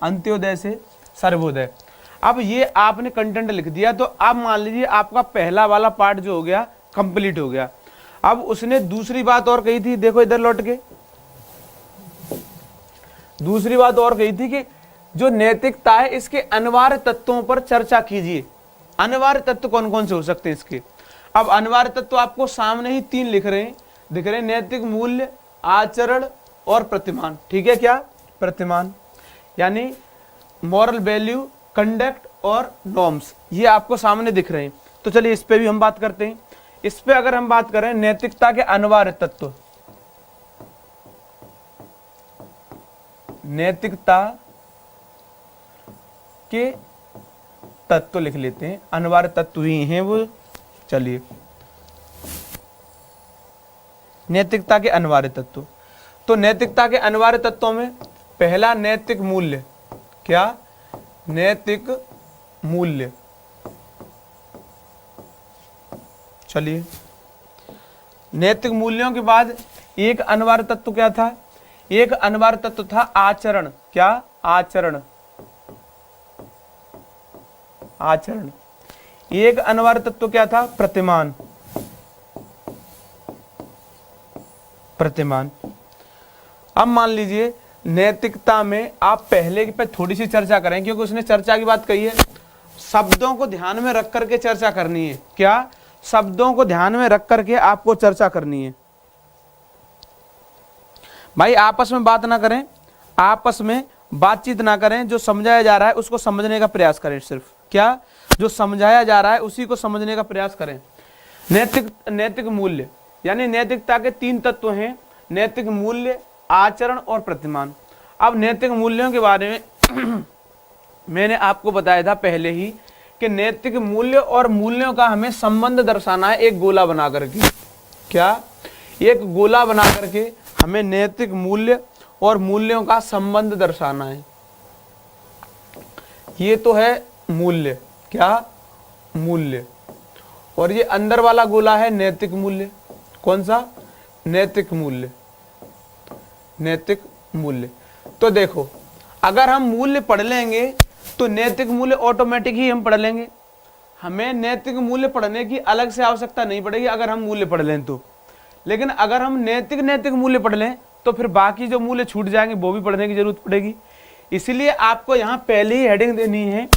अंत्योदय से सर्वोदय। अब ये आपने कंटेंट लिख दिया, तो अब मान लीजिए आपका पहला वाला पार्ट जो हो गया कंप्लीट हो गया। अब उसने दूसरी बात और कही थी, देखो इधर लौट के, दूसरी बात और कही थी कि जो नैतिकता है इसके अनिवार्य तत्वों पर चर्चा कीजिए। अनिवार्य तत्व कौन कौन से हो सकते हैं इसके? अब अनिवार्य तत्व आपको सामने ही 3 दिख रहे हैं, नैतिक मूल्य, आचरण और प्रतिमान। ठीक है, क्या प्रतिमान यानी मॉरल वैल्यू, कंडक्ट और नॉर्म्स, ये आपको सामने दिख रहे हैं। तो चलिए इस पे भी हम बात करते हैं। इस पे अगर हम बात करें नैतिकता के अनिवार्य तत्व, नैतिकता के तत्व लिख लेते हैं, अनिवार्य तत्व ही हैं वो। चलिए नैतिकता के अनिवार्य तत्व, तो नैतिकता के अनिवार्य तत्वों में पहला नैतिक मूल्य, क्या नैतिक मूल्य। चलिए नैतिक मूल्यों के बाद एक अनिवार्य तत्व क्या था? एक अनिवार्य तत्व था आचरण, क्या आचरण, आचरण। एक अनिवार्य तत्व क्या था? प्रतिमान, प्रतिमान। अब मान लीजिए नैतिकता में आप पहले पे थोड़ी सी चर्चा करें, क्योंकि उसने चर्चा की बात कही है, शब्दों को ध्यान में रख करके चर्चा करनी है। क्या? शब्दों को ध्यान में रख करके आपको चर्चा करनी है। भाई आपस में बात ना करें, आपस में बातचीत ना करें, जो समझाया जा रहा है उसको समझने का प्रयास करें। सिर्फ क्या? जो समझाया जा रहा है उसी को समझने का प्रयास करें। नैतिक मूल्य यानी नैतिकता के 3 तत्व हैं, नैतिक मूल्य, आचरण और प्रतिमान। अब नैतिक मूल्यों के बारे में मैंने आपको बताया था पहले ही कि नैतिक मूल्य और मूल्यों का हमें संबंध दर्शाना है एक गोला बना करके। क्या? एक गोला बना करके हमें नैतिक मूल्य और मूल्यों का संबंध दर्शाना है। ये तो है मूल्य, क्या मूल्य, और ये अंदर वाला गोला है नैतिक मूल्य। कौन सा? नैतिक मूल्य, नैतिक मूल्य। तो देखो अगर हम मूल्य पढ़ लेंगे तो नैतिक मूल्य ऑटोमेटिक ही हम पढ़ लेंगे, हमें नैतिक मूल्य पढ़ने की अलग से आवश्यकता नहीं पड़ेगी अगर हम मूल्य पढ़ लें तो। लेकिन अगर हम नैतिक मूल्य पढ़ लें तो फिर बाकी जो मूल्य छूट जाएंगे वो भी पढ़ने की जरूरत पड़ेगी। इसलिए आपको यहाँ पहले ही हेडिंग देनी है